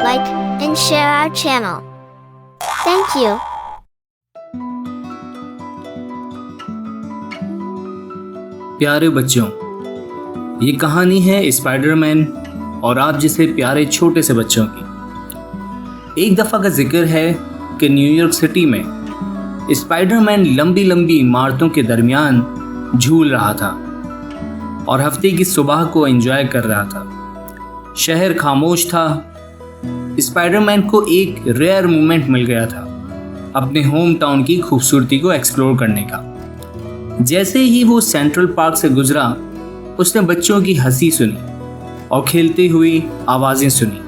like, and share our channel. Thank you. प्यारे बच्चों, ये कहानी है स्पाइडरमैन और आप जैसे प्यारे छोटे से बच्चों की। एक दफ़ा का जिक्र है कि न्यूयॉर्क सिटी में स्पाइडरमैन लंबी लंबी इमारतों के दरमियान झूल रहा था और हफ्ते की सुबह को एंजॉय कर रहा था। शहर खामोश था। स्पाइडरमैन को एक रेयर मोमेंट मिल गया था अपने होम टाउन की खूबसूरती को एक्सप्लोर करने का। जैसे ही वो सेंट्रल पार्क से गुजरा, उसने बच्चों की हंसी सुनी और खेलती हुई आवाज़ें सुनी।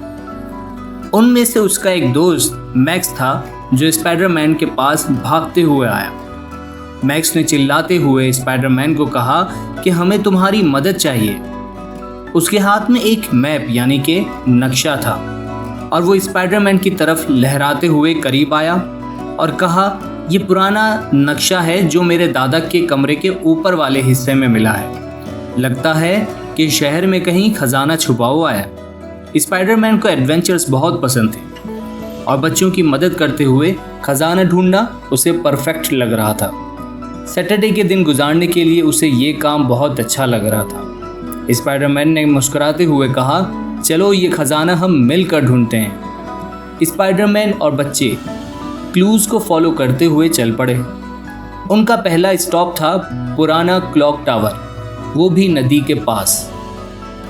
उनमें से उसका एक दोस्त मैक्स था जो स्पाइडरमैन के पास भागते हुए आया। मैक्स ने चिल्लाते हुए स्पाइडरमैन को कहा कि हमें तुम्हारी मदद चाहिए। उसके हाथ में एक मैप यानी कि नक्शा था और वो स्पाइडरमैन की तरफ लहराते हुए करीब आया और कहा, ये पुराना नक्शा है जो मेरे दादा के कमरे के ऊपर वाले हिस्से में मिला है। लगता है कि शहर में कहीं खजाना छुपा हुआ है। स्पाइडरमैन को एडवेंचर्स बहुत पसंद थे और बच्चों की मदद करते हुए खजाना ढूंढना उसे परफेक्ट लग रहा था। सैटरडे के दिन गुजारने के लिए उसे ये काम बहुत अच्छा लग रहा था। स्पाइडरमैन ने मुस्कुराते हुए कहा, चलो ये खजाना हम मिलकर ढूंढते हैं। स्पाइडरमैन और बच्चे क्लूज को फॉलो करते हुए चल पड़े। उनका पहला स्टॉप था पुराना क्लॉक टावर, वो भी नदी के पास।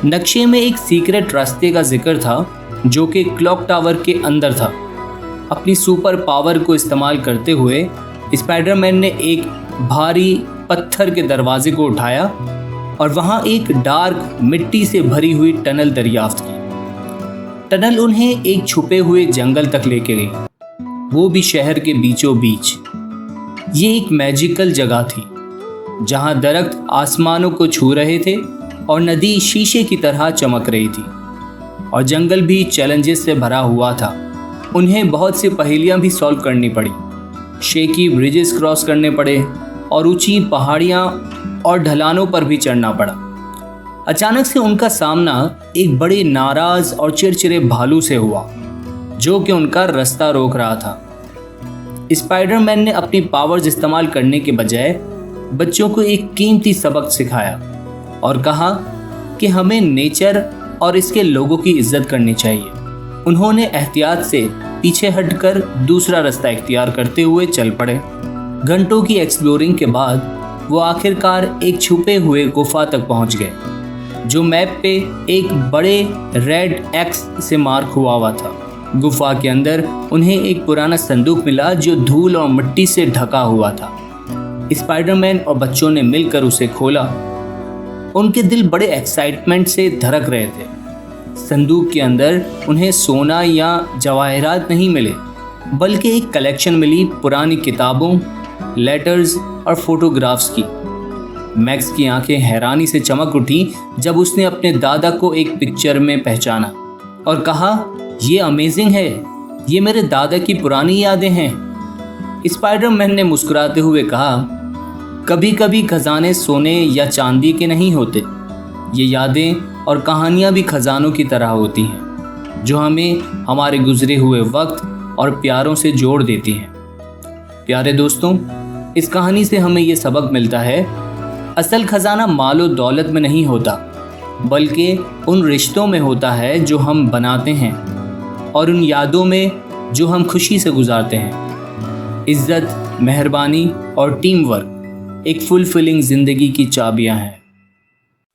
नक्शे में एक सीक्रेट रास्ते का जिक्र था जो कि क्लॉक टावर के अंदर था। अपनी सुपर पावर को इस्तेमाल करते हुए स्पाइडरमैन ने एक भारी पत्थर के दरवाजे को उठाया और वहां एक डार्क मिट्टी से भरी हुई टनल दरियाफ्त की। टनल उन्हें एक छुपे हुए जंगल तक लेके गई, वो भी शहर के बीचों बीच। ये एक मैजिकल जगह थी जहां दरख्त आसमानों को छू रहे थे और नदी शीशे की तरह चमक रही थी और जंगल भी चैलेंजेस से भरा हुआ था। उन्हें बहुत सी पहेलियां भी सॉल्व करनी पड़ी, शेकी ब्रिजेस क्रॉस करने पड़े और ऊंची पहाड़ियां और ढलानों पर भी चढ़ना पड़ा। अचानक से उनका सामना एक बड़े नाराज और चिड़चिड़े भालू से हुआ जो कि उनका रास्ता रोक रहा था। स्पाइडरमैन ने अपनी पावर्स इस्तेमाल करने के बजाय बच्चों को एक कीमती सबक सिखाया और कहा कि हमें नेचर और इसके लोगों की इज्जत करनी चाहिए। उन्होंने एहतियात से पीछे हटकर दूसरा रास्ता इख्तियार करते हुए चल पड़े। घंटों की एक्सप्लोरिंग के बाद वो आखिरकार एक छुपे हुए गुफा तक पहुंच गए जो मैप पे एक बड़े रेड एक्स से मार्क हुआ था। गुफा के अंदर उन्हें एक पुराना संदूक मिला जो धूल और मिट्टी से ढका हुआ था। स्पाइडरमैन और बच्चों ने मिलकर उसे खोला। उनके दिल बड़े एक्साइटमेंट से धड़क रहे थे। संदूक के अंदर उन्हें सोना या जवाहरात नहीं मिले, बल्कि एक कलेक्शन मिली पुरानी किताबों, लेटर्स और फोटोग्राफ्स की। मैक्स की आंखें हैरानी से चमक उठी जब उसने अपने दादा को एक पिक्चर में पहचाना और कहा, ये अमेजिंग है, ये मेरे दादा की पुरानी यादें हैं। स्पाइडरमैन ने मुस्कुराते हुए कहा, कभी कभी खजाने सोने या चांदी के नहीं होते, ये यादें और कहानियाँ भी खजानों की तरह होती हैं जो हमें हमारे गुजरे हुए वक्त और प्यारों से जोड़ देती हैं। प्यारे दोस्तों, इस कहानी से हमें ये सबक मिलता है, असल खजाना मालो दौलत में नहीं होता, बल्कि उन रिश्तों में होता है जो हम बनाते हैं और उन यादों में जो हम खुशी से गुजारते हैं। इज्जत, मेहरबानी और टीम वर्क एक फुलफिलिंग जिंदगी की चाबियां हैं।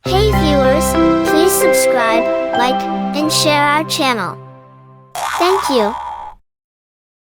Hey viewers, please subscribe, like, and share our channel. Thank you.